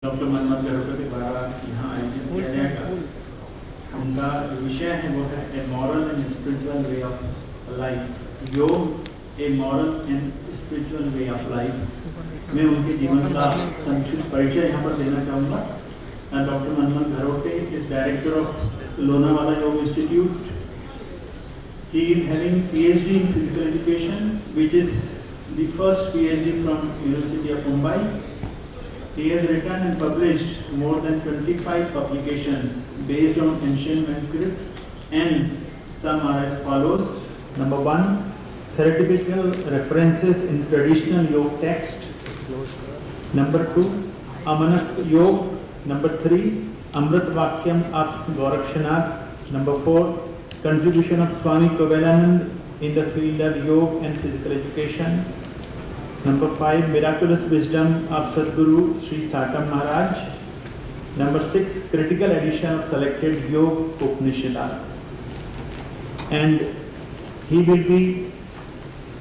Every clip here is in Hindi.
डॉक्टर मनमोहन गरोकर के द्वारा यहाँ आयोजित किया जाएगा। उनका विषय है वो है a moral and spiritual way of life. Yoga a moral and spiritual way of life. मैं उनके जीवन का संक्षिप्त परिचय यहाँ पर देना चाहूँगा। Doctor Manmohan Garote is director of Lonavala yoga institute. He is having PhD in physical education, which is the first PhD from University of Mumbai. He has written and published more than 25 publications based on ancient manuscripts, and some are as follows. Number 1, theoretical references in traditional yoga text. Number 2, Amanask Yoga. Number 3, Amrit Vakyam of Gorakshanath. Number 4, contribution of Swami Kovalanand in the field of yoga and physical education. Number 5, miraculous wisdom of Sadguru Sri Satam Maharaj. Number 6, critical edition of selected yoga Upanishads. And he will be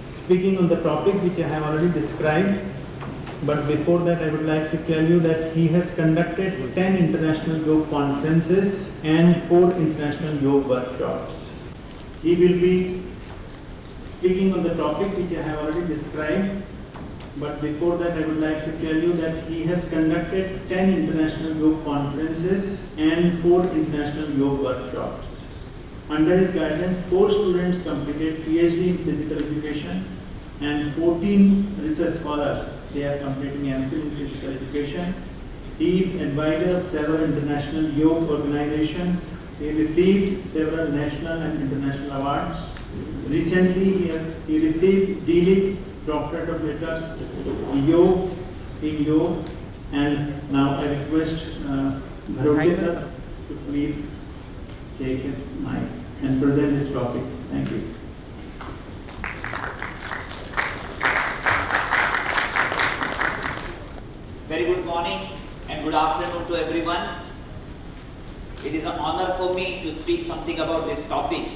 speaking on the topic which I have already described. But before that, I would like to tell you that he has conducted 10 international yoga conferences and 4 international yoga workshops. He will be speaking on the topic which I have already described. But before that, I would like to tell you that he has conducted 10 international yoga conferences and 4 international yoga workshops. Under his guidance, 4 students completed PhD in physical education and 14 research scholars. They are completing MPhil in physical education. He is advisor of several international yoga organizations. He received several national and international awards. Recently, he received D.Litt. Doctorate of Letters in Yoga. And now I request Gharote sir to please take his mic and present his topic. Thank you. Very good morning and good afternoon to everyone. It is an honor for me to speak something about this topic.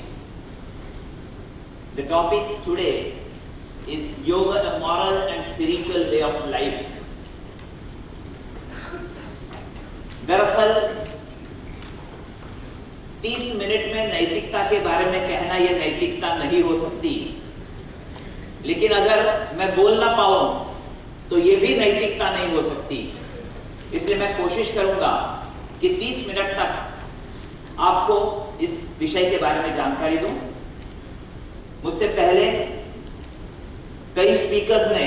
The topic today is yoga, a moral and spiritual way of life. दरअसल 30 मिनट में नैतिकता के बारे में कहना यह नैतिकता नहीं हो सकती, लेकिन अगर मैं बोल ना पाऊं तो ये भी नैतिकता नहीं हो सकती। इसलिए मैं कोशिश करूंगा कि 30 मिनट तक आपको इस विषय के बारे में जानकारी दूं। मुझसे पहले कई स्पीकर्स ने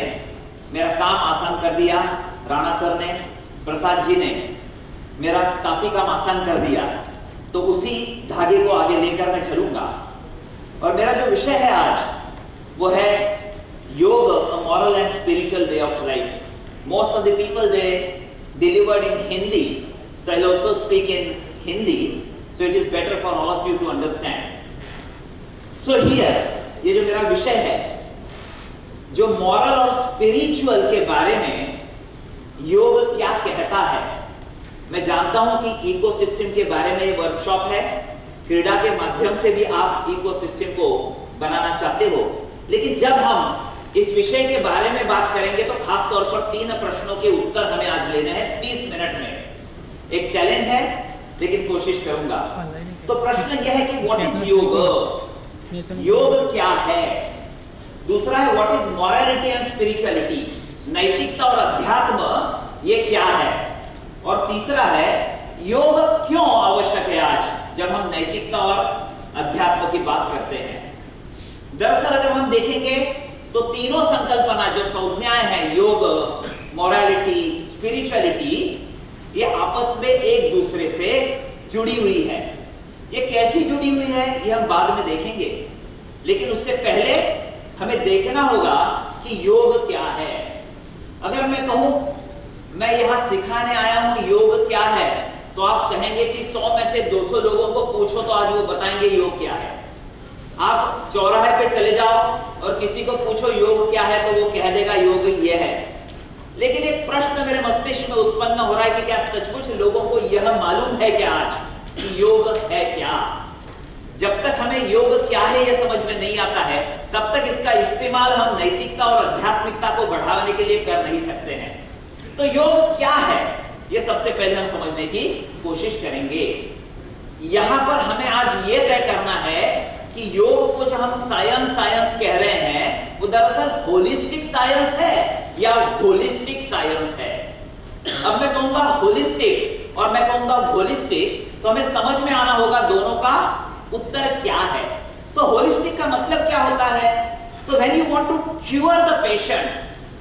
मेरा काम आसान कर दिया। राणा सर ने, प्रसाद जी ने मेरा काफी काम आसान कर दिया, तो उसी धागे को आगे लेकर मैं चलूंगा। और मेरा जो विषय है आज वो है yoga, a moral and spiritual way of life. Most of the people they delivered in Hindi, so I'll also speak in Hindi, so it is better for all of you to understand. So here, ये जो मेरा विषय है, जो moral और spiritual के बारे में योग क्या कहता है। मैं जानता हूं कि इकोसिस्टम के बारे में ये वर्कशॉप है, क्रीड़ा के माध्यम से भी आप इकोसिस्टम को बनाना चाहते हो, लेकिन जब हम इस विषय के बारे में बात करेंगे तो खास तौर पर 3 प्रश्नों के उत्तर हमें आज लेने हैं 30 मिनट में। एक चैलेंज है, लेकिन कोशिश करूंगा। तो प्रश्न यह है कि व्हाट इज योग, योग क्या है। दूसरा है what is morality and spirituality, नैतिकता और अध्यात्म ये क्या है। और तीसरा है योग क्यों आवश्यक है आज जब हम नैतिकता और अध्यात्म की बात करते हैं। दरअसल अगर हम देखेंगे तो तीनों संकल्पना जो संज्ञाएं हैं, योग, मोरालिटी, स्पिरिचुअलिटी, ये आपस में एक दूसरे से जुड़ी हुई है। ये कैसी जुड़ी हुई है ये हम बाद में देखेंगे, लेकिन उससे पहले हमें देखना होगा कि योग क्या है। अगर मैं कहूं मैं यहां सिखाने आया हूं योग क्या है, तो आप कहेंगे कि 100 में से 200 लोगों को पूछो तो आज वो बताएंगे योग क्या है। आप चौराहे पे चले जाओ और किसी को पूछो योग क्या है, तो वो कह देगा योग ये है। लेकिन एक प्रश्न मेरे मस्तिष्क में उत्पन्न हो रहा है कि क्या सचमुच लोगों को यह मालूम है क्या आज कि योग है क्या। जब तक हमें योग क्या है यह समझ में नहीं आता है, तब तक इसका इस्तेमाल हम नैतिकता और आध्यात्मिकता को बढ़ाने के लिए कर नहीं सकते हैं। तो योग क्या है? ये सबसे पहले हम समझने की कोशिश करेंगे। यहां पर हमें आज ये तय करना है कि योग को जो हम साइंस कह रहे हैं वो दरअसल होलिस्टिक साइंस है या होलिस्टिक साइंस है। अब मैं कहूंगा होलिस्टिक और मैं कहूंगा होलिस्टिक, तो हमें समझ में आना होगा दोनों का उत्तर क्या है। तो होलिस्टिक का मतलब क्या होता है? तो when you want to cure the patient,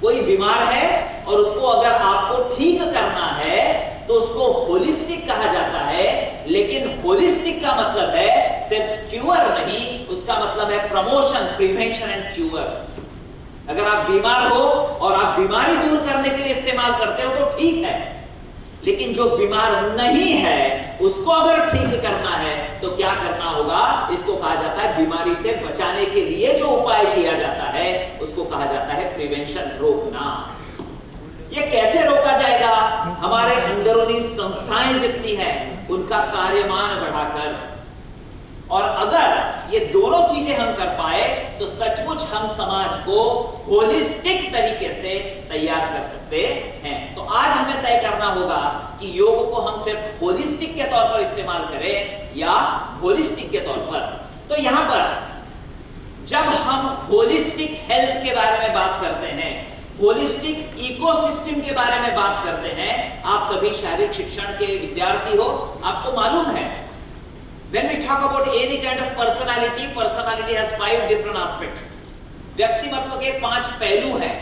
कोई बीमार है और उसको अगर आपको ठीक करना है तो उसको होलिस्टिक कहा जाता है। लेकिन होलिस्टिक का मतलब है सिर्फ क्योर नहीं, उसका मतलब है प्रमोशन, प्रिवेंशन एंड क्योर। अगर आप बीमार हो और आप बीमारी दूर करने के लिए इस्तेमाल करते हो तो ठीक है, लेकिन जो बीमार नहीं है उसको अगर ठीक करना है तो क्या करना होगा? इसको कहा जाता है बीमारी से बचाने के लिए जो उपाय किया जाता है उसको कहा जाता है प्रिवेंशन, रोकना। ये कैसे रोका जाएगा? हमारे अंदरूनी संस्थाएं जितनी हैं उनका कार्यमान बढ़ाकर। और अगर ये दोनों चीजें हम कर पाए तो सचमुच हम समाज को होलिस्टिक तरीके से तैयार कर सकते हैं। तो आज हमें तय करना होगा कि योग को हम सिर्फ होलिस्टिक के तौर पर इस्तेमाल करें या होलिस्टिक के तौर पर। तो यहां पर जब हम होलिस्टिक हेल्थ के बारे में बात करते हैं, होलिस्टिक इकोसिस्टम के बारे में बात करते हैं, आप सभी शारीरिक शिक्षण के विद्यार्थी हो, आपको मालूम है when we talk about any kind of personality, personality has 5 different aspects. व्यक्तिमत्व के 5 पहलू हैं।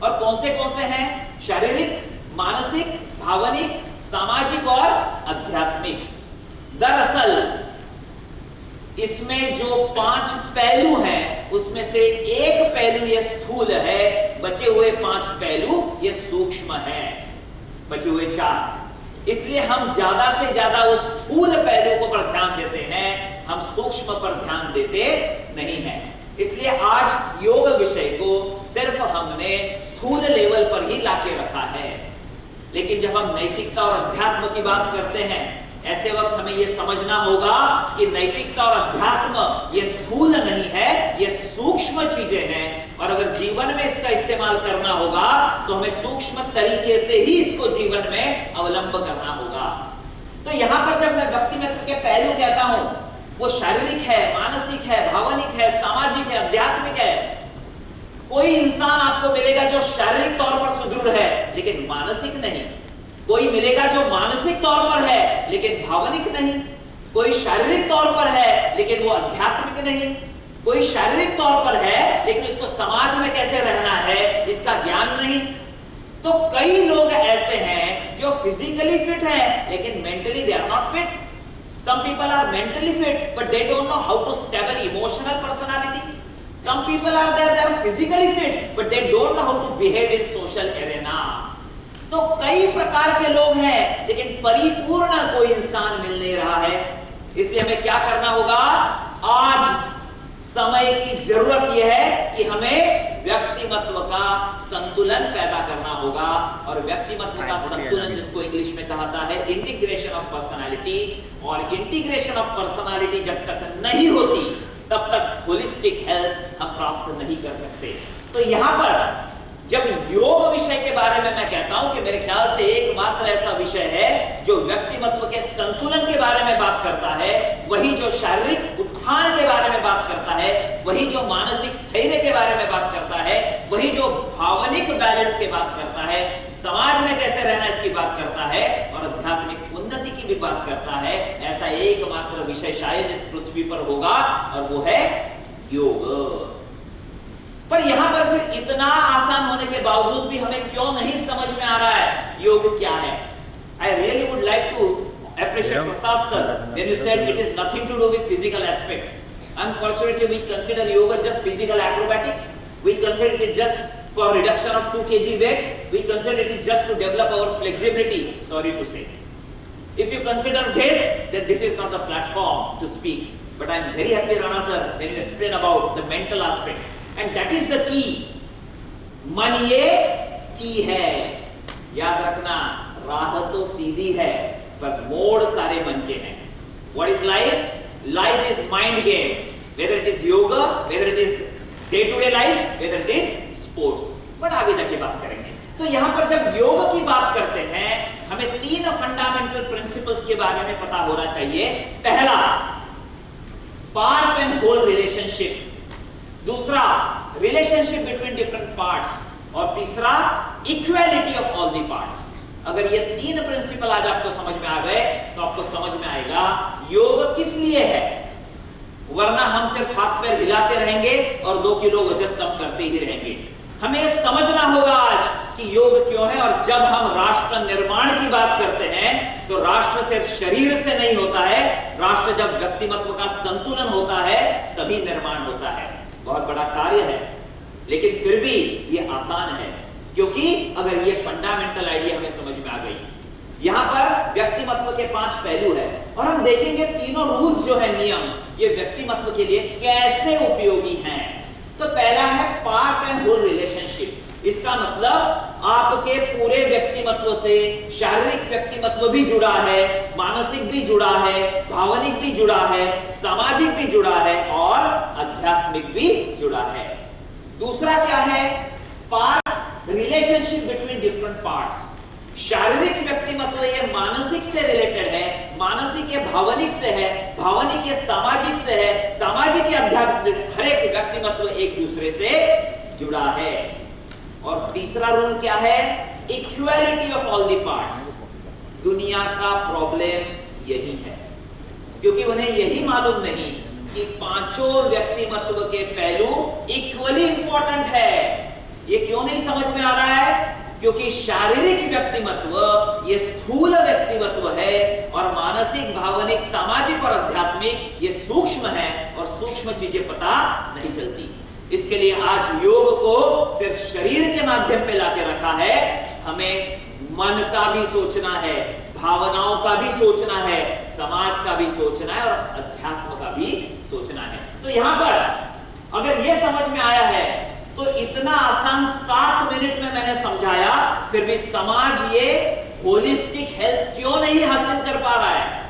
और कौन से हैं? शारीरिक, मानसिक, भावनिक, सामाजिक और आध्यात्मिक। दरअसल इसमें जो 5 पहलू हैं उसमें से एक पहलू ये स्थूल है, बचे हुए 5 पहलू ये सूक्ष्म है, बचे हुए 4। इसलिए हम ज्यादा से ज्यादा उस स्थूल पहलू को पर ध्यान देते हैं, हम सूक्ष्म पर ध्यान देते नहीं हैं। इसलिए आज योग विषय को सिर्फ हमने स्थूल लेवल पर ही लाके रखा है। लेकिन जब हम नैतिकता और अध्यात्म की बात करते हैं, ऐसे वक्त हमें यह समझना होगा कि नैतिकता और अध्यात्म ये स्थूल नहीं है, ये सूक्ष्म चीजें हैं। और अगर जीवन में इसका इस्तेमाल करना होगा तो हमें सूक्ष्म तरीके से ही इसको जीवन में अवलंब करना होगा। तो यहां पर जब मैं व्यक्तित्व के पहलू कहता हूं, वो शारीरिक है, मानसिक है, भावनिक है, सामाजिक है, आध्यात्मिक है। कोई इंसान आपको मिलेगा जो शारीरिक तौर पर सुदृढ़ है लेकिन मानसिक नहीं, कोई मिलेगा जो मानसिक तौर पर है लेकिन भावनिक नहीं, कोई शारीरिक तौर पर है लेकिन वो आध्यात्मिक नहीं, कोई शारीरिक तौर पर है लेकिन उसको समाज में कैसे रहना है इसका ज्ञान नहीं। तो कई लोग ऐसे हैं जो फिजिकली फिट हैं लेकिन mentally they are not fit. Some people are mentally fit but they don't know how to stable emotional personality. Some people are there, they are physically fit but they don't know how to behave in social arena. तो कई प्रकार के लोग हैं लेकिन परिपूर्ण कोई इंसान मिल नहीं रहा है। इसलिए हमें क्या करना होगा? आज समय की जरूरत यह है कि हमें व्यक्तिमत्व का संतुलन पैदा करना होगा। और व्यक्तिमत्व का संतुलन जिसको इंग्लिश में कहता है इंटीग्रेशन ऑफ पर्सनालिटी, और इंटीग्रेशन ऑफ पर्सनालिटी जब तक नहीं होती तब तक होलिस्टिक हेल्थ हम प्राप्त नहीं कर सकते। तो यहां पर जब योग विषय के बारे में मैं कहता हूं कि मेरे ख्याल से एकमात्र ऐसा विषय है जो व्यक्तिमत्व के संतुलन के बारे में बात करता है, वही जो शारीरिक उत्थान के बारे में बात करता है, वही जो मानसिक स्थैर्य के बारे में बात करता है, वही जो भावनिक बैलेंस की बात करता है, समाज में कैसे रहना इसकी बात करता है और आध्यात्मिक उन्नति की भी बात करता है। ऐसा एकमात्र विषय शायद इस पृथ्वी पर होगा और वो है योग। पर यहां पर फिर इतना आसान होने के बावजूद भी हमें क्यों नहीं समझ में आ रहा है योग क्या है? I really would like to appreciate Prasad sir when you said it is nothing to do with physical aspect. Unfortunately, we consider yoga just physical acrobatics. We consider it just for reduction of 2 kg weight. We consider it just to develop our flexibility. Sorry to say. If you consider this, then this is not the platform to speak. But I am very happy, Rana sir, when you explain about the mental aspect. And that is the key. मन ये की है। याद रखना, राह तो सीधी है पर मोड़ सारे मन के हैं। What is life? Life is mind game. Whether it is yoga, whether it is day-to-day life, whether it is sports. But आगे जाके बात करेंगे। तो यहाँ पर जब योग की बात करते हैं हमें 3 फंडामेंटल प्रिंसिपल्स के बारे में पता होना चाहिए। पहला, पार्ट एंड होल रिलेशनशिप, दूसरा रिलेशनशिप बिटवीन डिफरेंट पार्ट्स, और तीसरा equality of all the parts. अगर ये 3 प्रिंसिपल आज आपको समझ में आ गए तो आपको समझ में आएगा योग किस लिए है, वरना हम सिर्फ हाथ पैर हिलाते रहेंगे और 2 किलो वजन कम करते ही रहेंगे। हमें समझना होगा आज कि योग क्यों है, और जब हम राष्ट्र निर्माण की बात करते हैं तो राष्ट्र सिर्फ शरीर से नहीं होता है, राष्ट्र जब व्यक्तिमत्व का संतुलन होता है तभी निर्माण होता है। बहुत बड़ा कार्य है, लेकिन फिर भी ये आसान है, क्योंकि अगर ये फंडामेंटल आइडिया हमें समझ में आ गई। यहां पर व्यक्तिमत्व के 5 पहलू है, और हम देखेंगे तीनों रूल्स जो है, नियम, ये व्यक्तिमत्व के लिए कैसे उपयोगी हैं। तो पहला है पार्ट एंड होल रिलेशनशिप। इसका मतलब आपके पूरे व्यक्तिमत्व से शारीरिक व्यक्तिमत्व भी जुड़ा है, मानसिक भी जुड़ा है, भावनिक भी जुड़ा है, सामाजिक भी जुड़ा है और आध्यात्मिक भी जुड़ा है। दूसरा क्या है, part relationship between different parts. शारीरिक व्यक्तिमत्व ये मानसिक से रिलेटेड है, मानसिक ये भावनिक से है, भावनिक ये सामाजिक से है, सामाजिक ये आध्यात्मिक, हर एक व्यक्तिमत्व एक दूसरे से जुड़ा है। और तीसरा रूल क्या है, equality of all the parts. दुनिया का प्रॉब्लम यही है, क्योंकि उन्हें यही मालूम नहीं कि 5 व्यक्तिमत्व के पहलू इक्वली इंपॉर्टेंट है। ये क्यों नहीं समझ में आ रहा है, क्योंकि शारीरिक व्यक्तिमत्व ये स्थूल व्यक्तिमत्व है, और मानसिक, भावनिक, सामाजिक और आध्यात्मिक ये सूक्ष्म है, और सूक्ष्म चीजें पता नहीं चलती। इसके लिए आज योग को सिर्फ शरीर के माध्यम पे लाके रखा है। हमें मन का भी सोचना है, भावनाओं का भी सोचना है, समाज का भी सोचना है और अध्यात्म का भी सोचना है। तो यहां पर अगर यह समझ में आया है तो इतना आसान 7 मिनट में मैंने समझाया, फिर भी समाज ये होलिस्टिक हेल्थ क्यों नहीं हासिल कर पा रहा है?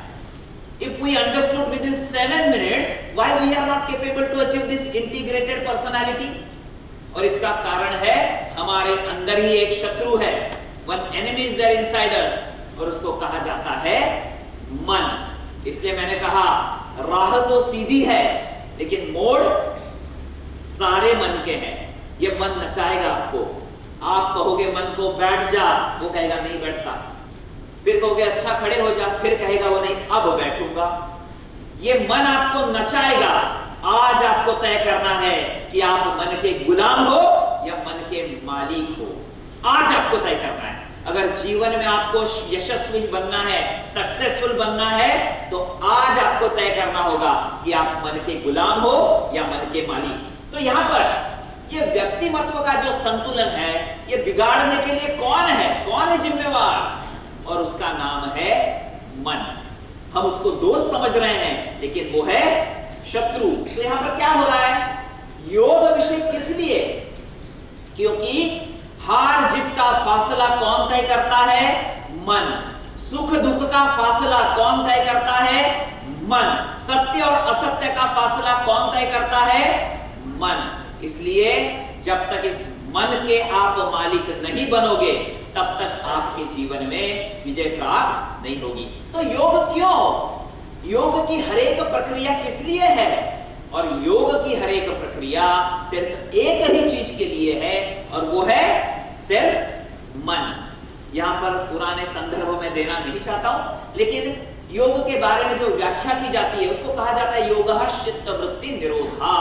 If we understood within 7 minutes, why we are not capable to achieve this integrated personality? और इसका कारण है हमारे अंदर ही एक शत्रु है, one enemy is there inside us, और उसको कहा जाता है मन। इसलिए मैंने कहा राह तो सीधी है, लेकिन मोड़ सारे मन के हैं। ये मन नचाएगा आपको, आप कहोगे मन को बैठ जा, वो कहेगा नहीं बैठता, फिर कहोगे अच्छा खड़े हो जा, फिर कहेगा वो नहीं अब बैठूंगा। ये मन आपको नचाएगा। आज आपको तय करना है कि आप मन के गुलाम हो या मन के मालिक हो। आज आपको तय करना है। अगर जीवन में आपको यशस्वी बनना है, सक्सेसफुल बनना है, तो आज आपको तय करना होगा कि आप मन के गुलाम हो या मन के मालिक। तो यहां पर ये व्यक्तिमत्व का जो संतुलन है, ये बिगाड़ने के लिए कौन है जिम्मेवार? और उसका नाम है मन। हम उसको दोस्त समझ रहे हैं, लेकिन वो है शत्रु। तो यहां पर क्या हो रहा है, योग विषय किस लिए? क्योंकि हार जीत का फासला कौन तय करता है? मन। सुख दुख का फासला कौन तय करता है? मन। सत्य और असत्य का फासला कौन तय करता है? मन। इसलिए जब तक इस मन के आप मालिक नहीं बनोगे, तब तक आपके जीवन में विजय प्राप्त नहीं होगी। तो योग क्यों? योग की हर एक प्रक्रिया किस लिए है? और योग की हर एक प्रक्रिया सिर्फ एक ही चीज के लिए है, और वो है सिर्फ मन। यहां पर पुराने संदर्भ में देना नहीं चाहता हूं, लेकिन योग के बारे में जो व्याख्या की जाती है उसको कहा जाता है योगः चित्त वृत्ति निरोधा।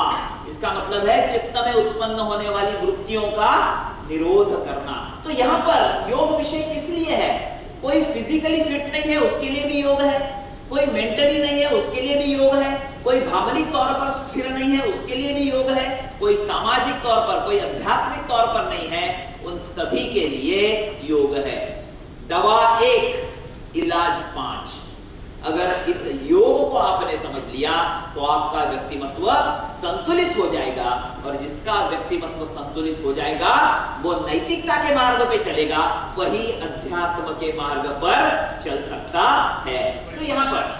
इसका मतलब है चित्त में उत्पन्न होने वाली वृत्तियों का निरोध करना। तो यहाँ पर योग विषय किस लिए है? कोई फिजिकली फिट नहीं है उसके लिए भी योग है, कोई मेंटली नहीं है उसके लिए भी योग है, कोई भावनिक तौर पर स्थिर नहीं है उसके लिए भी योग है, कोई सामाजिक तौर पर, कोई आध्यात्मिक तौर पर नहीं है, उन सभी के लिए योग है। दवा 1, इलाज 5। अगर इस योग को आपने समझ लिया तो आपका व्यक्तिमत्व संतुलित हो जाएगा, और जिसका व्यक्तिमत्व संतुलित हो जाएगा वो नैतिकता के मार्ग पे चलेगा, वही अध्यात्म के मार्ग पर चल सकता है। तो यहाँ पर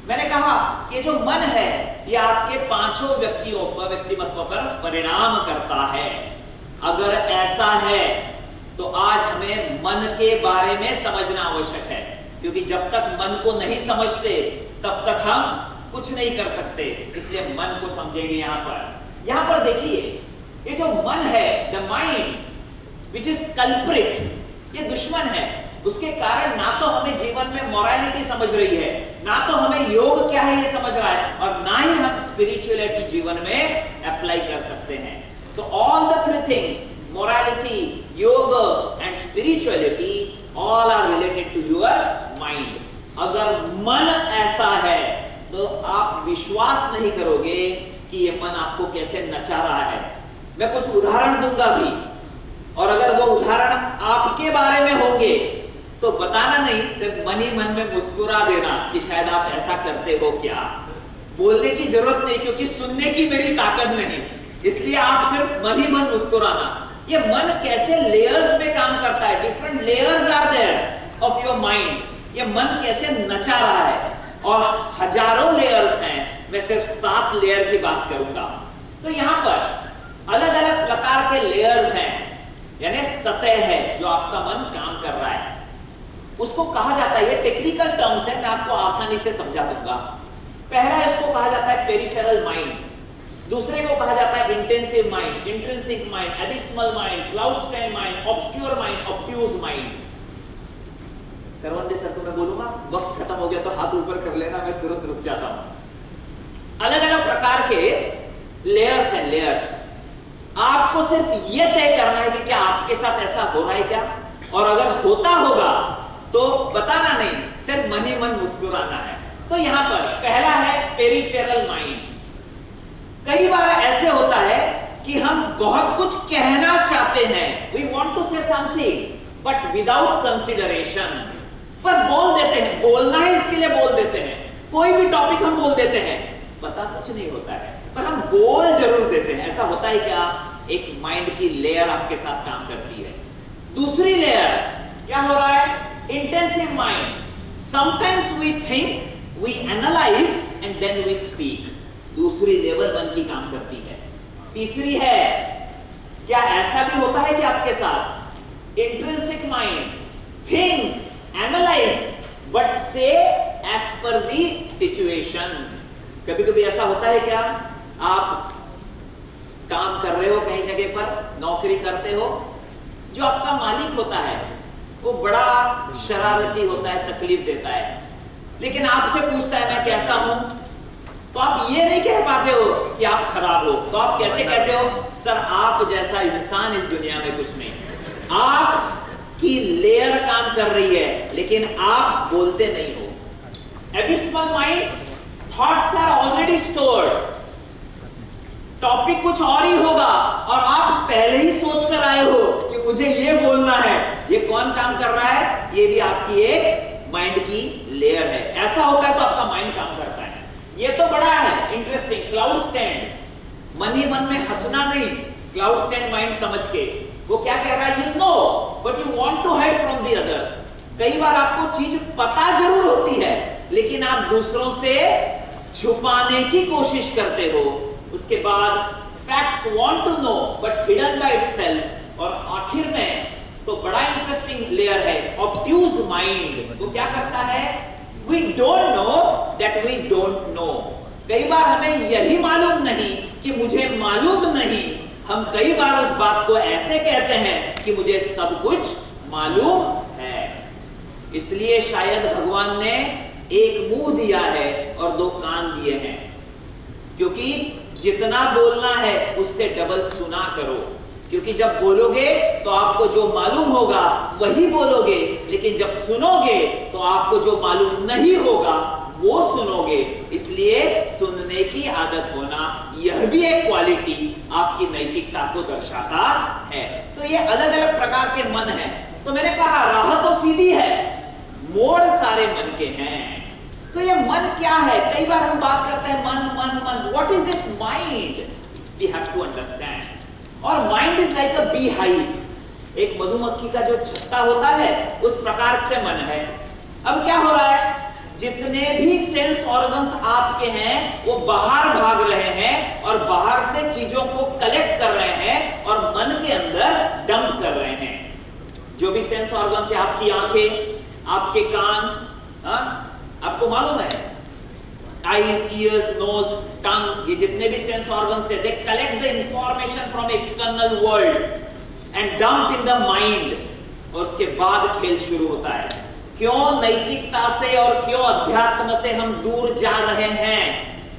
मैंने कहा कि जो मन है ये आपके 5 व्यक्तिमत्व पर परिणाम करता है। अगर ऐसा है तो आज हमें मन के बारे में समझना आवश्यक है, क्योंकि जब तक मन को नहीं समझते तब तक हम कुछ नहीं कर सकते। इसलिए मन को समझेंगे। यहां पर देखिए, ये जो मन है, the mind which is culprit, ये दुश्मन है। उसके कारण ना तो हमें जीवन में मोरालिटी समझ रही है, ना तो हमें योग क्या है ये समझ रहा है, और ना ही हम स्पिरिचुअलिटी जीवन में अप्लाई कर सकते हैं। So all the three things, morality, yoga and spirituality, all are related to your mind. अगर मन ऐसा है तो आप विश्वास नहीं करोगे कि ये मन आपको कैसे नचा रहा है। मैं कुछ उदाहरण दूंगा भी, और अगर वो उदाहरण आपके बारे में होंगे तो बताना नहीं, सिर्फ मन ही मन में मुस्कुरा देना कि शायद आप ऐसा करते हो क्या। बोलने की जरूरत नहीं, क्योंकि सुनने की मेरी ताकत नहीं, इसलिए आप सिर्फ मन ही मन मुस्कुराना। ये मन कैसे लेयर्स में काम करता है, different layers are there of your mind. ये मन कैसे नचा रहा है, और हजारों लेयर्स हैं, मैं सिर्फ 7 लेयर की बात करूंगा। तो यहाँ पर अलग अलग प्रकार के लेयर्स हैं, यानी सतह है जो आपका मन काम कर रहा है, उसको कहा जाता है, ये टेक्निकल टर्म्स है, मैं आपको आसानी से समझा दूंगा। पहला इसको कहा जाता है पेरिफेरल माइंड, दूसरे को कहा जाता है intensive mind, intrinsic mind, additional mind, cloud stand mind, obscure mind, obtuse mind. Karwande sir को मैं बोलूंगा, वक्त खत्म हो गया तो हाथ ऊपर कर लेना, मैं तुरंत रुक जाता हूं। अलग अलग प्रकार के लेयर्स हैं, लेयर्स। आपको सिर्फ ये तय करना है कि क्या आपके साथ ऐसा हो रहा है क्या, और अगर होता होगा तो बताना नहीं, सिर्फ मन ही मन मुस्कुराना है। तो यहां पर पहला है पेरिफेरल माइंड। कई बार ऐसे होता है कि हम बहुत कुछ कहना चाहते हैं, we want to say something but without consideration, बस बोल देते हैं, बोलना है इसके लिए बोल देते हैं, कोई भी टॉपिक हम बोल देते हैं, पता कुछ नहीं होता है पर हम बोल जरूर देते हैं। ऐसा होता है क्या? एक माइंड की लेयर आपके साथ काम करती है। दूसरी लेयर क्या हो रहा है? Intensive mind. Sometimes we think, we analyse and then we speak. दूसरी लेवल मन की काम करती है। तीसरी है, क्या ऐसा भी होता है कि आपके साथ intrinsic mind, think, analyse but से एज पर दी सिचुएशन। कभी कभी ऐसा होता है क्या, आप काम कर रहे हो कहीं जगह पर, नौकरी करते हो, जो आपका मालिक होता है वो बड़ा शरारती होता है, तकलीफ देता है, लेकिन आपसे पूछता है मैं कैसा हूं, तो आप ये नहीं कह पाते हो कि आप खराब हो, तो आप कैसे कहते हो? सर आप जैसा इंसान इस दुनिया में कुछ नहीं। आपकी लेयर काम कर रही है लेकिन आप बोलते नहीं हो। Abysmal minds, thoughts are already stored, topic कुछ और ही होगा और आप पहले ही सोच कर आए हो कि मुझे ये बोलना है। ये कौन काम कर रहा है? ये भी आपकी एक माइंड की लेयर है। ऐसा होता है तो आपका माइंड काम करता है। ये तो बड़ा है इंटरेस्टिंग। क्लाउड स्टैंड, मन ही मन में हंसना नहीं, क्लाउड स्टैंड माइंड समझ के वो क्या कह रहा है? You know but you want to hide from the others. कई बार आपको चीज पता जरूर होती है लेकिन आप दूसरों से छुपाने की कोशिश करते हो। उसके बाद facts want to know but hidden by itself. और आखिर में तो बड़ा इंटरेस्टिंग लेयर है ऑब्ट्यूज माइंड। वो क्या करता है? We don't know that we don't know। कई बार हमें यही मालूम नहीं कि मुझे मालूम नहीं। हम कई बार उस बात को ऐसे कहते हैं कि मुझे सब कुछ मालूम है। इसलिए शायद भगवान ने एक मुंह दिया है और 2 कान दिए हैं, क्योंकि जितना बोलना है उससे डबल सुना करो। क्योंकि जब बोलोगे तो आपको जो मालूम होगा वही बोलोगे, लेकिन जब सुनोगे तो आपको जो मालूम नहीं होगा वो सुनोगे। इसलिए सुनने की आदत होना यह भी एक क्वालिटी आपकी नैतिकता को दर्शाता है। तो ये अलग अलग प्रकार के मन हैं। तो मैंने कहा राह तो सीधी है, मोड़ सारे मन के हैं। तो ये मन क्या है? कई बार हम बात करते हैं मन मन मन। What is this mind? We have to understand. और mind is like a beehive. एक मधुमक्खी का जो छत्ता होता है उस प्रकार से मन है। अब क्या हो रहा है? जितने भी सेंस ऑर्गन्स आपके हैं वो बाहर भाग रहे हैं और बाहर से चीजों को कलेक्ट कर रहे हैं और मन के अंदर डंप कर रहे हैं। जो भी सेंस ऑर्गन से, आपकी आंखें, आपके कान, आपको मालूम है, आईज, ईयर्स, नोज, टंग, ये जितने भी सेंस ऑर्गन से, they collect the information from external world and dump in the mind, और उसके बाद खेल शुरू होता है। क्यों नैतिकता से और क्यों अध्यात्म से हम दूर जा रहे हैं?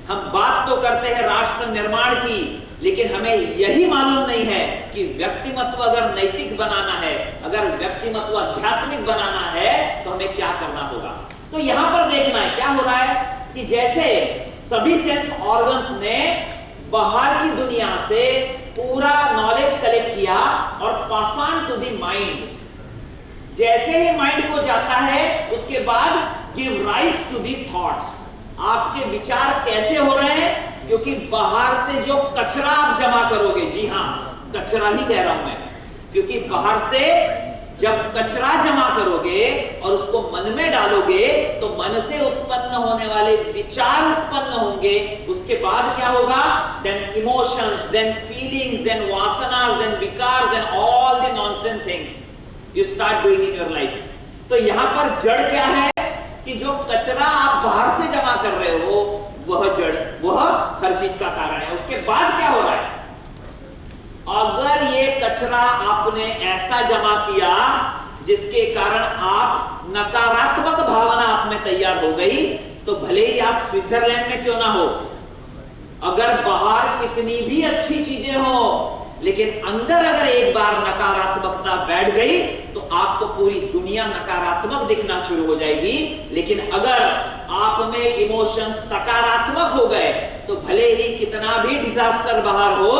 हम बात तो करते हैं राष्ट्र निर्माण की, लेकिन हमें यही मालूम नहीं है कि व्यक्तिमत्व अगर नैतिक बनाना है, अगर व्यक्तिमत्व आध्यात्मिक बनाना है, तो हमें क्या करना होगा। तो यहां पर देखना है क्या हो रहा है कि जैसे सभी सेंस ऑर्गन्स ने बाहर की दुनिया से पूरा नॉलेज कलेक्ट किया और pass on to the mind, जैसे ही माइंड को जाता है उसके बाद give rise to the thoughts. आपके विचार कैसे हो रहे हैं? क्योंकि बाहर से जो कचरा आप जमा करोगे, जी हां, कचरा ही कह रहा हूं मैं, क्योंकि बाहर से जब कचरा जमा करोगे और उसको मन में डालोगे तो मन से उत्पन्न होने वाले विचार उत्पन्न होंगे। उसके बाद क्या होगा? Then emotions, then feelings, then वासनास, देन विकार्स and all the nonsense things you start doing in your life। तो यहां पर जड़ क्या है कि जो कचरा आप बाहर से जमा कर रहे हो, वह जड़, वह हर चीज का कारण है। उसके बाद क्या हो रहा है? अगर ये कचरा आपने ऐसा जमा किया जिसके कारण आप नकारात्मक भावना आप में तैयार हो गई, तो भले ही आप स्विट्जरलैंड में क्यों ना हो, अगर बाहर कितनी भी अच्छी चीजें हो, लेकिन अंदर अगर एक बार नकारात्मकता बैठ गई तो आपको पूरी दुनिया नकारात्मक दिखना शुरू हो जाएगी। लेकिन अगर आप में इमोशन सकारात्मक हो गए तो भले ही कितना भी डिजास्टर बाहर हो,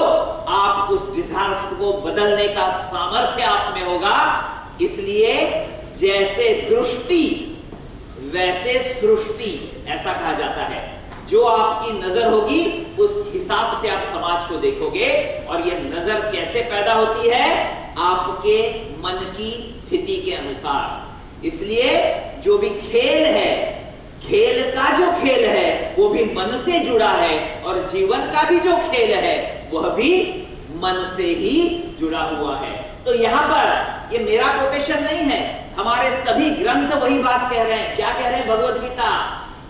आप उस डिजास्टर को बदलने का सामर्थ्य आप में होगा। इसलिए जैसे दृष्टि वैसे सृष्टि, ऐसा कहा जाता है। जो आपकी नजर होगी उस हिसाब से आप समाज को देखोगे। और यह नजर कैसे पैदा होती है? आपके मन की स्थिति के अनुसार। इसलिए जो भी खेल है, खेल का जो खेल है वो भी मन से जुड़ा है, और जीवन का भी जो खेल है वह भी मन से ही जुड़ा हुआ है। तो यहां पर ये मेरा कोटेशन नहीं है, हमारे सभी ग्रंथ वही बात कह रहे हैं। क्या कह रहे हैं? भगवद गीता,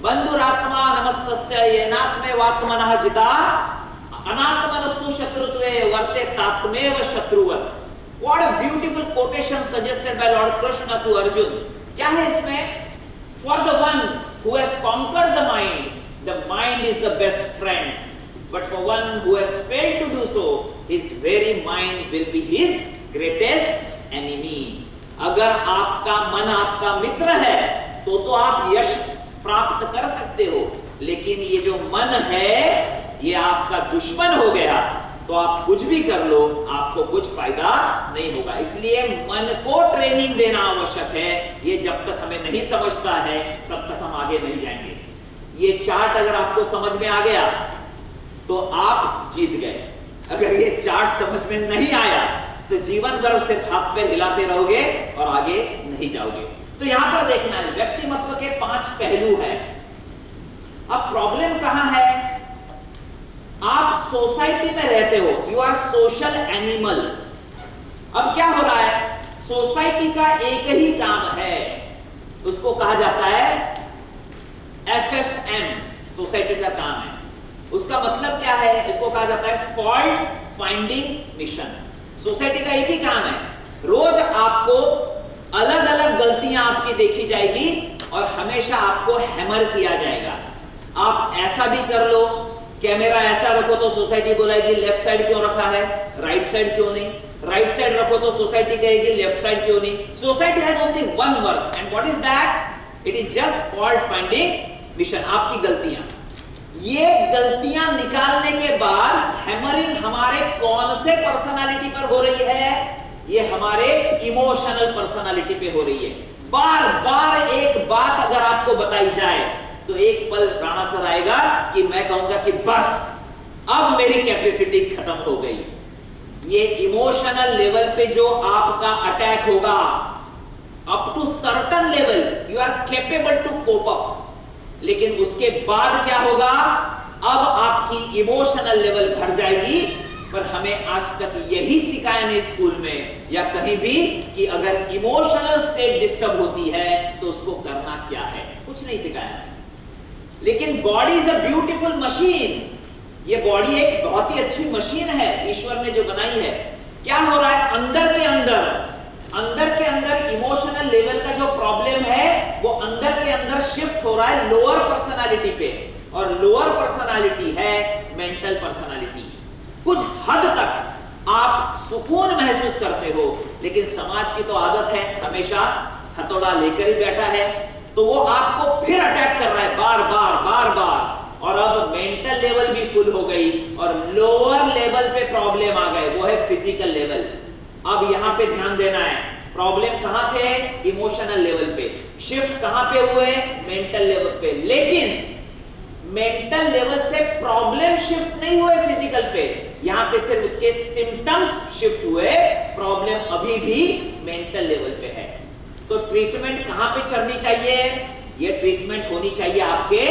बंधुरात्मा नमस्तस्य येनात्मे वात्मनः जिता अनात्मनस्तु शत्रुत्वे वर्ते तात्मेव शत्रुवत्। What a beautiful quotation suggested by Lord Krishna to Arjun। क्या है इसमें? For the one who has conquered the mind is the best friend, but for one who has failed to do so, his very mind will be his greatest enemy। अगर आपका मन आपका मित्र है तो आप यश प्राप्त कर सकते हो, लेकिन ये जो मन है ये आपका दुश्मन हो गया तो आप कुछ भी कर लो, आपको कुछ फायदा नहीं होगा। इसलिए मन को ट्रेनिंग देना आवश्यक है। ये जब तक हमें नहीं समझता है तब तक हम आगे नहीं जाएंगे। ये चार्ट अगर आपको समझ में आ गया तो आप जीत गए। अगर ये चार्ट समझ में नहीं आया तो जीवन भर सिर्फ हाथ पैर हिलाते रहोगे और आगे नहीं जाओगे। तो यहां पर देखना है, व्यक्तिमत्व के 5 पहलू हैं। अब प्रॉब्लम कहां है? आप सोसाइटी में रहते हो, यू आर सोशल एनिमल। अब क्या हो रहा है? सोसाइटी का एक ही काम है, उसको कहा जाता है FFM, सोसाइटी का काम है। उसका मतलब क्या है? इसको कहा जाता है फॉल्ट फाइंडिंग मिशन। सोसाइटी का एक ही काम है, रोज आपको अलग अलग गलतियां आपकी देखी जाएगी और हमेशा आपको हैमर किया जाएगा। आप ऐसा भी कर लो, कैमरा ऐसा रखो तो सोसाइटी बोलेगी लेफ्ट साइड क्यों रखा है, राइट साइड क्यों नहीं, राइट साइड रखो तो सोसाइटी कहेगी लेफ्ट साइड क्यों नहीं। Society has only one work and what is that? It is just fault finding mission. आपकी गलतियां, ये गलतियां निकालने के बाद हैमरिंग हमारे कौन से पर्सनालिटी पर हो रही है? ये हमारे इमोशनल पर्सनालिटी पे हो रही है। बार बार एक बात अगर आपको बताई जाए तो एक पल राणा सर आएगा कि मैं कहूंगा कि बस अब मेरी कैपेसिटी खत्म हो गई। ये इमोशनल लेवल पे जो आपका अटैक होगा, up to certain level you are capable to cope up, लेकिन उसके बाद क्या होगा? अब आपकी इमोशनल लेवल भर जाएगी पर हमें आज तक यही सिखाया नहीं स्कूल में या कहीं भी कि अगर इमोशनल स्टेट डिस्टर्ब होती है तो उसको करना क्या है, कुछ नहीं सिखाया। लेकिन body is a beautiful machine, ये बॉडी एक बहुत ही अच्छी मशीन है ईश्वर ने जो बनाई है। क्या हो रहा है अंदर के अंदर इमोशनल लेवल का जो प्रॉब्लम है वो अंदर के अंदर शिफ्ट हो रहा है लोअर पर्सनालिटी पे, और लोअर पर्सनालिटी है मेंटल पर्सनालिटी। कुछ हद तक आप सुकून महसूस करते हो, लेकिन समाज की तो आदत है हमेशा हथौड़ा लेकर ही बैठा है, तो वो आपको फिर अटैक कर रहा है बार बार, और अब मेंटल लेवल भी फुल हो गई और लोअर लेवल पे प्रॉब्लम आ गए, वो है फिजिकल लेवल। अब यहां पे ध्यान देना है, प्रॉब्लम कहां थे? इमोशनल लेवल पे। शिफ्ट कहां पे हुए? मेंटल लेवल पे। लेकिन मेंटल लेवल से प्रॉब्लम शिफ्ट नहीं हुए फिजिकल पे, यहां पे सिर्फ उसके सिम्टम्स शिफ्ट हुए, प्रॉब्लम अभी भी मेंटल लेवल पे है। तो ट्रीटमेंट कहां पे चलनी चाहिए? ये ट्रीटमेंट होनी चाहिए आपके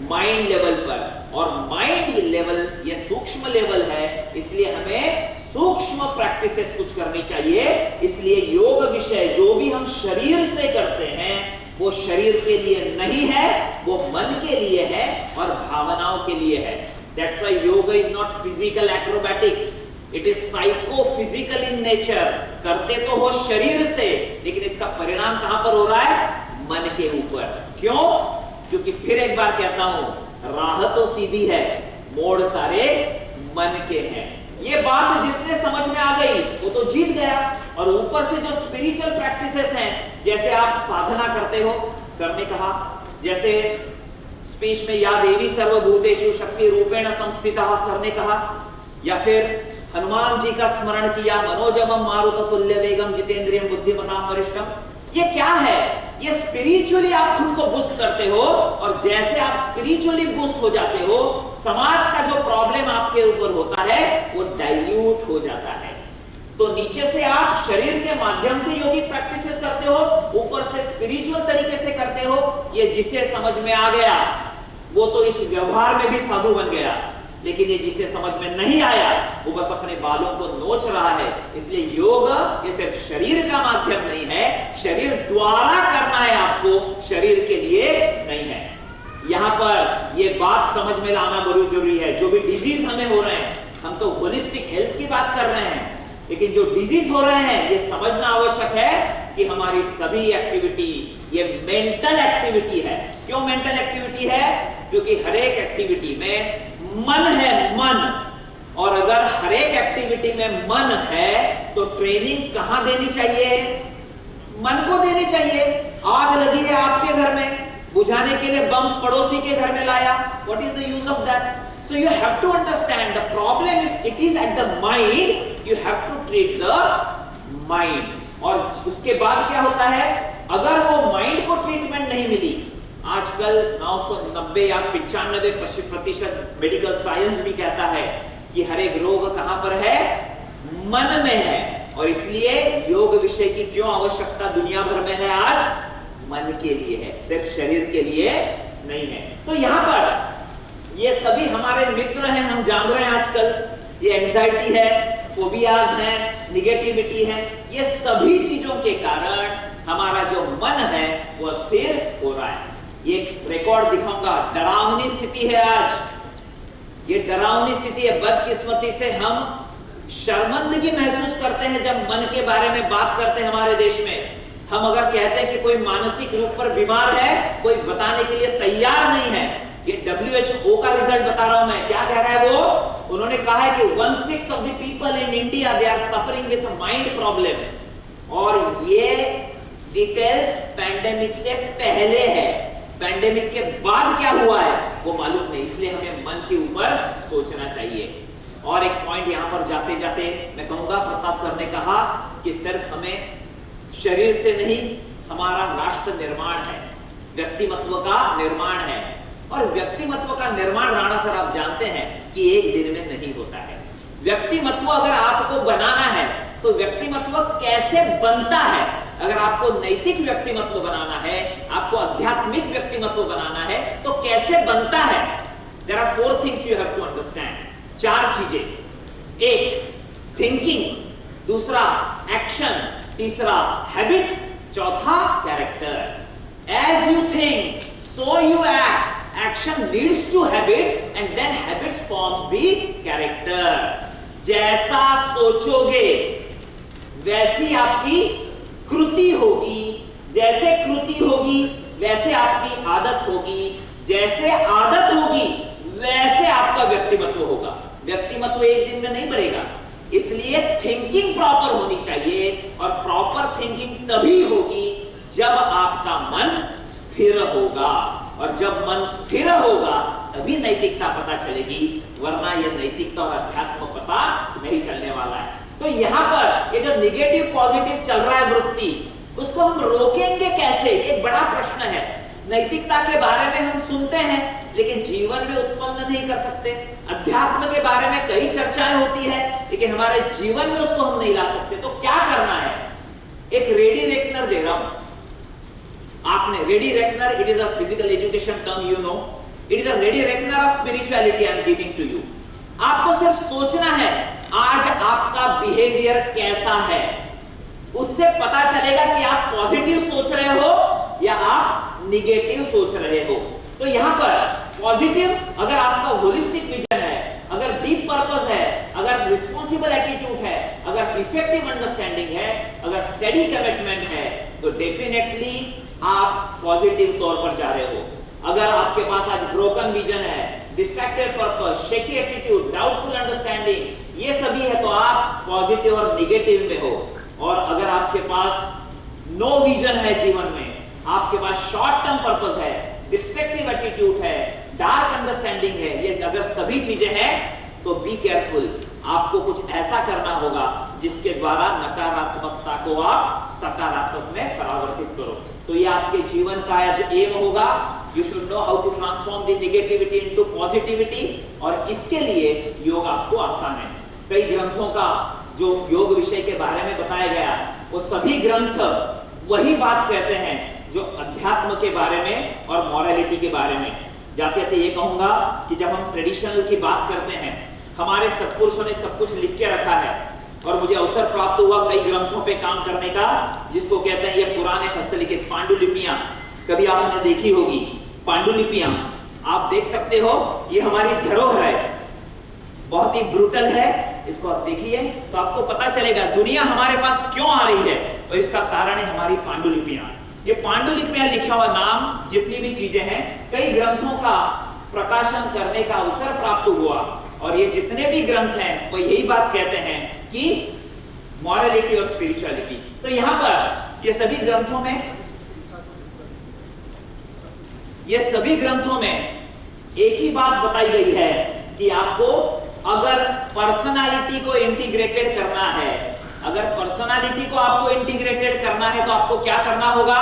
माइंड लेवल पर, और माइंड लेवल ये सूक्ष्म लेवल है, इसलिए हमें सूक्ष्म प्रैक्टिसेस कुछ करनी चाहिए। इसलिए योग विषय जो भी हम शरीर से करते हैं वो शरीर के लिए नहीं है, वो मन के लिए है और भावनाओं के लिए है। That's why yoga is not physical acrobatics, it is psychophysical in nature। करते तो हो शरीर से, लेकिन इसका परिणाम कहां पर हो रहा है? मन के ऊपर। क्यों? क्योंकि फिर एक बार कहता हूं, राह तो सीधी है, मोड़ सारे मन के हैं। ये बात जिसने समझ में आ गई वो तो जीत गया। और ऊपर से जो स्पिरिचुअल प्रैक्टिसेस हैं, जैसे आप साधना करते हो, सर ने कहा, जैसे स्पीच में या देवी सर्वभूतेषु शक्ति रूपेण संस्थिता, सर ने कहा, या फिर हनुमान जी का स्मरण किया, मनोजवम मारुततुल्य वेगम जितेंद्रियम बुद्धिमताम वरिष्ठम। ये क्या है? ये स्पिरिचुअली आप खुद को बूस्ट करते हो, और जैसे आप स्पिरिचुअली बूस्ट हो जाते हो, समाज का जो प्रॉब्लम आपके ऊपर होता है वो डाइल्यूट हो जाता है। तो नीचे से आप शरीर के माध्यम से योगिक प्रैक्टिसेस करते हो, ऊपर से स्पिरिचुअल तरीके से करते हो। ये जिसे समझ में आ गया वो तो इस व्यवहार में भी साधु बन गया, लेकिन ये जिसे समझ में नहीं आया वो बस अपने बालों को नोच रहा है। इसलिए योग ये सिर्फ शरीर का माध्यम नहीं है, शरीर द्वारा करना है आपको, शरीर के लिए नहीं है। यहां पर ये बात समझ में लाना बहुत जरूरी है। जो भी डिजीज हमें हो रहे हैं, हम तो होलिस्टिक हेल्थ की बात कर रहे हैं, लेकिन जो डिजीज हो रहे हैं ये समझना आवश्यक है कि हमारी सभी एक्टिविटी ये मेंटल एक्टिविटी है। क्यों मेंटल एक्टिविटी है? क्योंकि हर एक एक्टिविटी में मन है, मन। और अगर हर एक एक्टिविटी में मन है तो ट्रेनिंग कहां देनी चाहिए? मन को देनी चाहिए। आग लगी है आपके घर में, बुझाने के लिए बम पड़ोसी के घर में लाया, what is the use of that? So you have to understand the problem, if it is at the mind, you have to treat the mind। और उसके बाद क्या होता है? अगर वो माइंड को ट्रीटमेंट नहीं मिली, आजकल 990 या 95% मेडिकल साइंस भी कहता है कि हर एक रोग कहां पर है? मन में है। और इसलिए योग विषय की क्यों आवश्यकता दुनिया भर में है आज? मन के लिए है, सिर्फ शरीर के लिए नहीं है। तो यहां पर ये सभी हमारे मित्र हैं, हम जान रहे हैं आजकल ये एंजाइटी है, फोबियाज हैं, निगेटिविटी है, ये सभी चीजों के कारण हमारा जो मन है वो अस्थिर हो रहा है। ये रिकॉर्ड दिखाऊंगा, डरावनी स्थिति है आज, ये डरावनी स्थिति है। बदकिस्मती से हम शर्मिंदगी महसूस करते हैं जब मन के बारे में बात करते हैं हमारे देश में। हम अगर कहते हैं कि कोई मानसिक रूप पर बीमार है, कोई बताने के लिए तैयार नहीं है। ये WHO का रिजल्ट बता रहा हूं मैं, क्या कह रहा है वो? उन्होंने कहा है कि 1/6 of the people in India they are suffering with mind problems. और ये डिटेल्स पैंडेमिक से पहले है, पैंडेमिक के बाद क्या हुआ है वो मालूम नहीं। इसलिए हमें मन के ऊपर सोचना चाहिए। और एक पॉइंट यहां पर जाते जाते मैं कहूंगा, प्रसाद सर ने कहा कि सिर्फ हमें शरीर से नहीं, हमारा राष्ट्र निर्माण है, व्यक्तिमत्व का निर्माण है। और व्यक्तिमत्व का निर्माण, राणा सर आप जानते हैं कि एक दिन में नहीं होता है। व्यक्तिमत्व अगर आपको बनाना है तो व्यक्तिमत्व कैसे बनता है? अगर आपको नैतिक व्यक्तिमत्व बनाना है, आपको आध्यात्मिक व्यक्तिमत्व बनाना है, तो कैसे बनता है? There are 4 things you have to understand। 4 चीजें। एक थिंकिंग, दूसरा एक्शन, तीसरा हैबिट, चौथा character. As you think so you act, action leads to habit and then habits forms the character. जैसा सोचोगे वैसी आपकी कृति होगी, जैसे कृति होगी वैसे आपकी आदत होगी, जैसे आदत होगी वैसे आपका व्यक्तिमत्व होगा। व्यक्तिमत्व एक दिन में नहीं बढ़ेगा, इसलिए थिंकिंग प्रॉपर होनी चाहिए और प्रॉपर थिंकिंग तभी होगी जब आपका मन स्थिर होगा, और जब मन स्थिर होगा तभी नैतिकता पता चलेगी, वरना यह नैतिकता और अध्यात्म पता नहीं चलने वाला है। तो यहां पर ये जो निगेटिव पॉजिटिव चल रहा है वृत्ति, उसको हम रोकेंगे कैसे, एक बड़ा प्रश्न है। नैतिकता के बारे में हम सुनते हैं लेकिन जीवन में उत्पन्न नहीं कर सकते। अध्यात्म के बारे में कई चर्चाएं होती है लेकिन हमारे जीवन में उसको हम नहीं ला सकते। तो क्या करना है? एक रेडी रेकनर दे रहा हूं आपने। Ready reckoner, it is a physical education term, you know, it is a ready reckoner of spirituality I am giving to you. आपको सिर्फ सोचना है आज आपका बिहेवियर कैसा है, उससे पता चलेगा कि आप पॉजिटिव सोच रहे हो या आप निगेटिव सोच रहे हो। तो यहां पर पॉजिटिव, अगर आपका होलिस्टिक विजन है, अगर डीप पर्पस है, अगर रिस्पॉन्सिबल एटीट्यूड है, अगर इफेक्टिव अंडरस्टैंडिंग है, अगर स्टडी कमिटमेंट है, तो डेफिनेटली आप पॉजिटिव तौर पर जा रहे हो। अगर आपके पास आज ब्रोकन विजन है, distracted purpose, shaky attitude, doubtful understanding, ये सभी है तो आप पॉजिटिव और निगेटिव में हो। और अगर आपके पास नो विजन है जीवन में, आपके पास शॉर्ट टर्म पर्पस है, डिस्ट्रक्टिव एटीट्यूड है, डार्क अंडरस्टैंडिंग है, ये अगर सभी चीजें हैं तो बी केयरफुल। आपको कुछ ऐसा करना होगा जिसके द्वारा नकारात्मकता को आप सकारात्मक में परावर्तित करो। तो ये आपके जीवन का आज एम होगा। You should know how to transform the negativity into positivity, और इसके लिए योग आपको आसान है। कई ग्रंथों का जो योग विषय के बारे में बताया गया, वो सभी ग्रंथ वही बात कहते हैं जो अध्यात्म के बारे में और मॉरलिटी के बारे में। जाते जाते ये कहूंगा कि जब हम ट्रेडिशनल की बात करते हैं, हमारे सत्पुरुषों ने सब कुछ लिख के रखा है, और मुझे अवसर प्राप्त हुआ कई ग्रंथों पे काम करने का, जिसको कहते हैं ये पुराने हस्तलिखित पांडुलिपियां। कभी आपने देखी होगी पांडुलिपियां, आप देख सकते हो, ये हमारी धरोहर है, बहुत ही ब्रूटल है। इसको आप देखिए तो आपको पता चलेगा दुनिया हमारे पास क्यों आ रही है, और इसका कारण है हमारी पांडुलिपियां। ये पांडुलिपियां लिखा हुआ नाम, जितनी भी चीजें हैं, कई ग्रंथों का प्रकाशन करने का अवसर प्राप्त हुआ, और ये जितने भी ग्रंथ हैं वो यही बात कहते हैं कि मॉरलिटी और स्पिरिचुअलिटी। तो यहां पर ये सभी ग्रंथों में एक ही बात बताई गई है कि आपको अगर पर्सनालिटी को इंटीग्रेटेड करना है, अगर पर्सनालिटी को आपको इंटीग्रेटेड करना है तो आपको क्या करना होगा?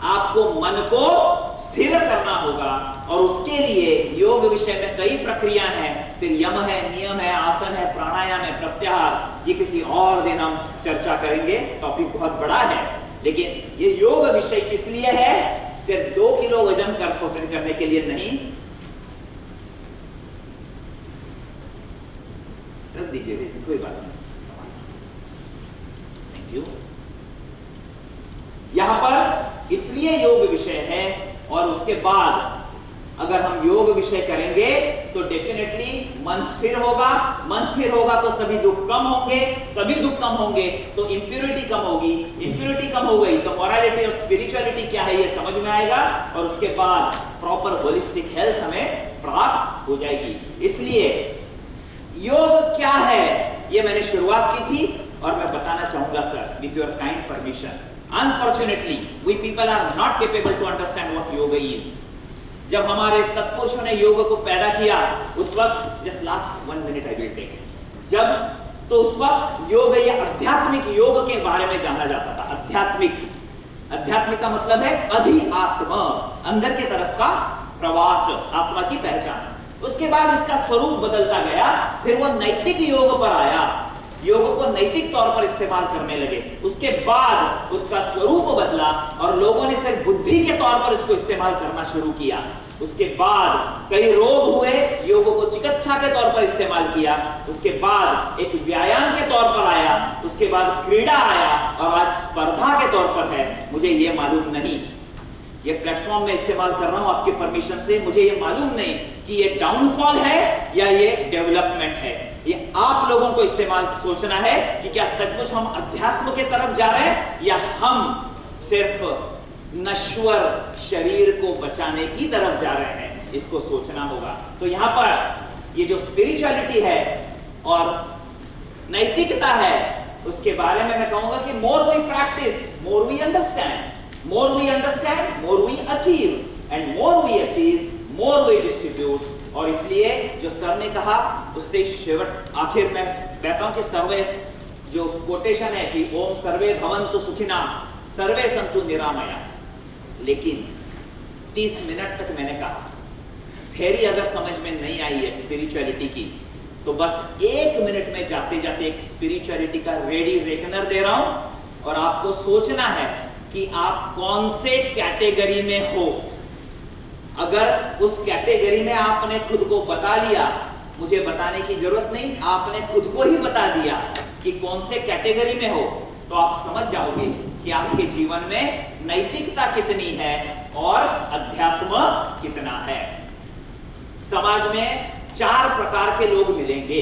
आपको मन को स्थिर करना होगा, और उसके लिए योग विषय में कई प्रक्रिया हैं। फिर यम है, नियम है, आसन है, प्राणायाम है, प्रत्याहार, ये किसी और दिन हम चर्चा करेंगे, टॉपिक बहुत बड़ा है। लेकिन ये योग विषय किस लिए है? सिर्फ 2 किलो वजन करने के लिए नहीं। रख दीजिए, कोई बात नहीं, थैंक यू। यहां पर इसलिए योग विषय है, और उसके बाद अगर हम योग विषय करेंगे तो डेफिनेटली मन स्थिर होगा। मन स्थिर होगा तो सभी दुख कम होंगे, सभी दुख कम होंगे तो इंप्योरिटी कम होगी, इंप्योरिटी कम हो गई तो मॉरलिटी और स्पिरिचुअलिटी क्या है ये समझ में आएगा, और उसके बाद प्रॉपर होलिस्टिक हेल्थ हमें प्राप्त हो जाएगी। इसलिए योग क्या है ये मैंने शुरुआत की थी, और मैं बताना चाहूंगा sir, with your kind permission. Unfortunately, we people are not capable to understand what yoga is. जब हमारे सत्पुरुषों ने योग को पैदा किया, उस वक्त just last 1 minute I will take. तो उस वक्त योग या आध्यात्मिक योग के बारे में जाना जाता था। आध्यात्मिक का मतलब है अधिआत्म, अंदर के तरफ का प्रवास, आत्मा की पहचान। उसके बाद इसका स्वरूप बदलता गया, फिर वो नैतिक योग पर आया। योग को नैतिक तौर पर इस्तेमाल करने लगे। उसके बाद उसका स्वरूप बदला और लोगों ने सिर्फ बुद्धि के तौर पर इसको इस्तेमाल करना शुरू किया। उसके बाद कई रोग हुए, योग को चिकित्सा के तौर पर इस्तेमाल किया। उसके बाद एक व्यायाम के तौर पर आया, उसके बाद क्रीड़ा आया और आज स्पर्धा के तौर पर है। मुझे ये मालूम नहीं, ये प्लेटफॉर्म में इस्तेमाल कर रहा हूं आपके परमिशन से, मुझे ये मालूम नहीं कि ये डाउनफॉल है या ये डेवलपमेंट है। ये आप लोगों को इस्तेमाल सोचना है कि क्या सचमुच हम अध्यात्म के तरफ जा रहे हैं या हम सिर्फ नश्वर शरीर को बचाने की तरफ जा रहे हैं, इसको सोचना होगा। तो यहां पर ये जो स्पिरिचुअलिटी है और नैतिकता है, उसके बारे में मैं कहूंगा कि more we practice, more we understand, more we understand, more we achieve, and more we achieve, more we distribute। और इसलिए जो सर ने कहा उससे शेवट आखिर में कहता हूं कि सर्वे जो कोटेशन है कि ओम सर्वे भवन्तु सुखिना सर्वे सन्तु निरामया, लेकिन 30 मिनट तक मैंने कहा थ्योरी अगर समझ में नहीं आई है स्पिरिचुअलिटी की, तो बस 1 मिनट में जाते जाते एक स्पिरिचुअलिटी का रेडी रेकनर दे रहा हूं और आपको सोचना है कि आप कौन से कैटेगरी में हो। अगर उस कैटेगरी में आपने खुद को बता लिया, मुझे बताने की जरूरत नहीं, आपने खुद को ही बता दिया कि कौन से कैटेगरी में हो, तो आप समझ जाओगे कि आपके जीवन में नैतिकता कितनी है और अध्यात्म कितना है। समाज में 4 प्रकार के लोग मिलेंगे,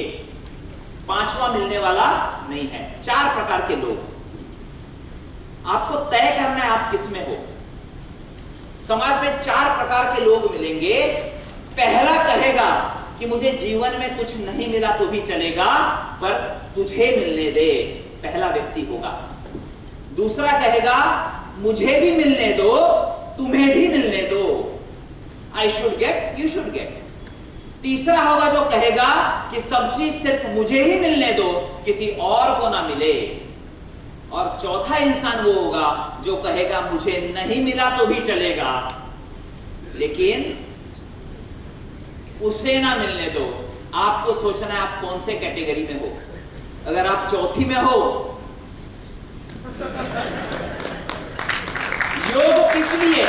5वां मिलने वाला नहीं है। 4 प्रकार के लोग आपको तय करना है आप किस में हो। समाज में 4 प्रकार के लोग मिलेंगे। पहला कहेगा कि मुझे जीवन में कुछ नहीं मिला तो भी चलेगा, पर तुझे मिलने दे, पहला व्यक्ति होगा। दूसरा कहेगा मुझे भी मिलने दो, तुम्हें भी मिलने दो, I should get, you should get. तीसरा होगा जो कहेगा कि सब चीज सिर्फ मुझे ही मिलने दो, किसी और को ना मिले। और चौथा इंसान वो होगा जो कहेगा मुझे नहीं मिला तो भी चलेगा, लेकिन उसे ना मिलने दो। आपको सोचना है आप कौन से कैटेगरी में हो। अगर आप चौथी में हो, योग इसलिए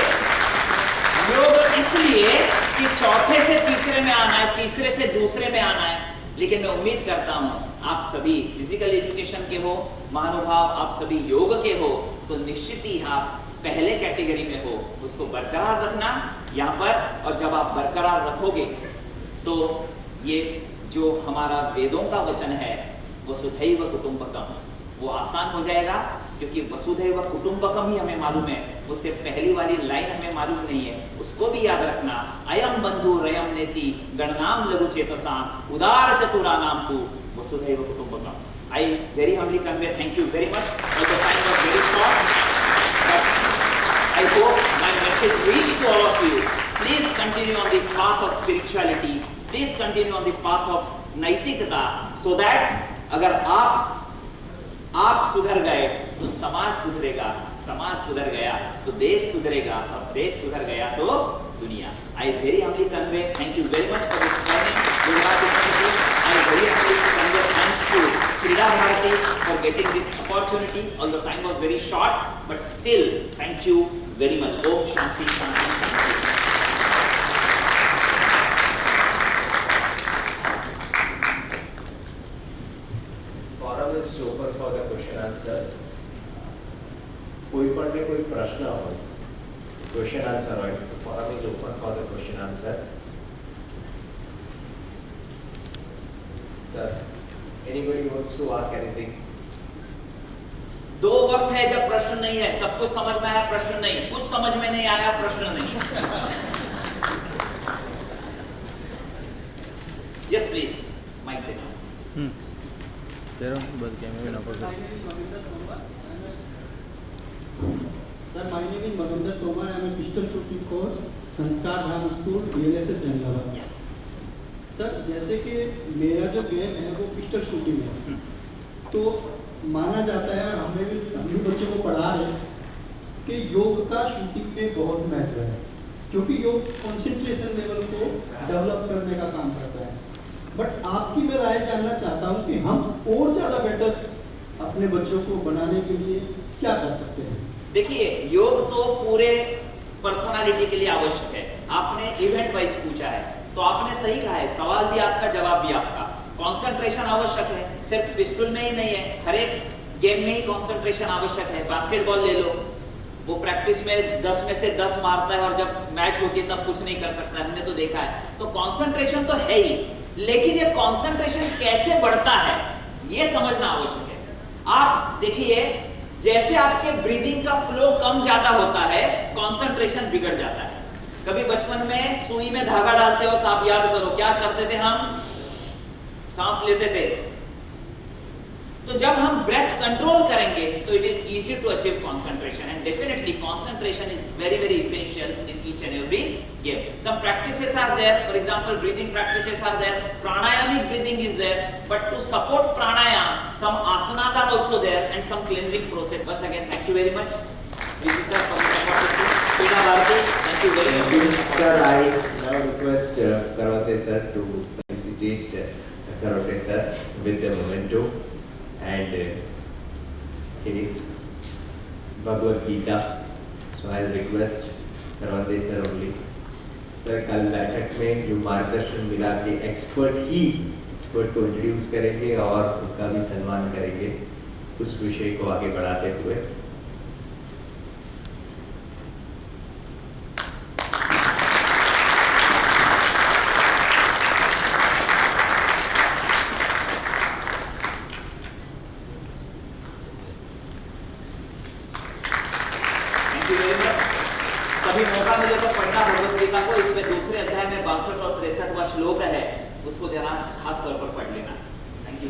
कि चौथे से तीसरे में आना है, तीसरे से दूसरे में आना है। लेकिन मैं उम्मीद करता हूं आप सभी फिजिकल एजुकेशन के हो, महानुभाव आप सभी योग के हो, तो निश्चित ही आप पहले कैटेगरी में हो। उसको बरकरार रखना यहाँ पर, और जब आप बरकरार रखोगे तो ये जो हमारा वेदों का वचन है वसुधैव कुटुंबकम, वो आसान हो जाएगा, क्योंकि वसुधैव कुटुंबकम ही हमें मालूम है, उससे पहली वाली लाइन हमें मालूम नहीं है। उसको भी याद रखना, अयम बंधु रयम नेति गणनाम लघु चेतसा उदार चतुरानाम तु वसुधैव कुटुंबकम। I very humbly convey thank you very much. The time was very short, but I hope my message reached to all of you. Please continue on the path of spirituality. Please continue on the path of नैतिकता, so that अगर आप सुधर गए तो समाज सुधरेगा, समाज सुधर गया तो देश सुधरेगा, और देश सुधर गया तो दुनिया। I very humbly convey thank you very much for this training. I very humbly convey thanks to Krida Bharati for getting this opportunity. Although time was very short, but still thank you very much. Om Shanti Shanti Shanti. Forum is open for the question answer. કોઈ પણ કોઈ પ્રશ્ન હોય, question answer હોય, forum is open for the question answer. Sir, anybody wants to ask anything? 2 वक्त है जब प्रश्न नहीं है, सब कुछ समझ में आया प्रश्न नहीं, कुछ समझ में नहीं आया प्रश्न नहीं। Yes please, mic देना। तेरा बंद किया मैं भी ना पढ़। Sir, my name is Maninder Tomar. I am a pistol shooting coach, संस्कार धाम स्कूल, DLSS अहमदाबाद। सर, जैसे कि मेरा जो गेम है वो पिस्टल शूटिंग है, तो माना जाता है, हम भी बच्चों को पढ़ा रहे हैं कि योग का शूटिंग में बहुत महत्व है, क्योंकि योग कंसंट्रेशन लेवल को डेवलप करने का काम करता है। बट आपकी मैं राय जानना चाहता हूँ कि हम और ज़्यादा बेटर अपने बच्चों को बनाने के लिए क्या कर सकते हैं? देखिए, योग तो पूरे पर्सनालिटी के लिए आवश्यक है। आपने इवेंट वाइज पूछा है, तो आपने सही कहा है, सवाल भी आपका जवाब भी आपका। कंसंट्रेशन आवश्यक है, सिर्फ पिस्टल में ही नहीं है, हर एक गेम में ही कंसंट्रेशन आवश्यक है। बास्केटबॉल ले लो, वो प्रैक्टिस में 10 में से 10 मारता है और जब मैच होती है तब कुछ नहीं कर सकता, हमने तो देखा है। तो कंसंट्रेशन तो है ही, लेकिन ये कंसंट्रेशन कैसे बढ़ता है ये समझना आवश्यक है। आप देखिए, जैसे आपके ब्रीदिंग का फ्लो कम ज्यादा होता है, कंसंट्रेशन बिगड़ जाता है। कभी बचपन में सुई में धागा डालते वक्त आप याद करो क्या करते थे, हम सांस लेते थे। तो जब हम ब्रेथ कंट्रोल करेंगे तो it is easy to achieve concentration, and definitely concentration is very very essential in each and every game. Some practices are there, for example breathing practices are there, pranayamic breathing is there, but to support pranayam some asanas are also there and some cleansing process. Once again, thank you very much VC sir for the support. Pina Bharati, thank you very much. Sir, I now request Karate sir to felicitate Karate sir with the memento and his Bhagavad Gita. So I'll request Karate sir only. Sir, कल बैठक में जो मार्गदर्शन मिला कि एक्सपर्ट को इंट्रोड्यूस करेंगे और उनका भी सम्मान करेंगे, उस विषय को आगे बढ़ाते हुए कभी मौका मिले तो पढ़ना भगवद गीता को, इसमें दूसरे अध्याय में 62 और 63वां श्लोक है, उसको जरा खास तौर पर पढ़ लेना। Thank you.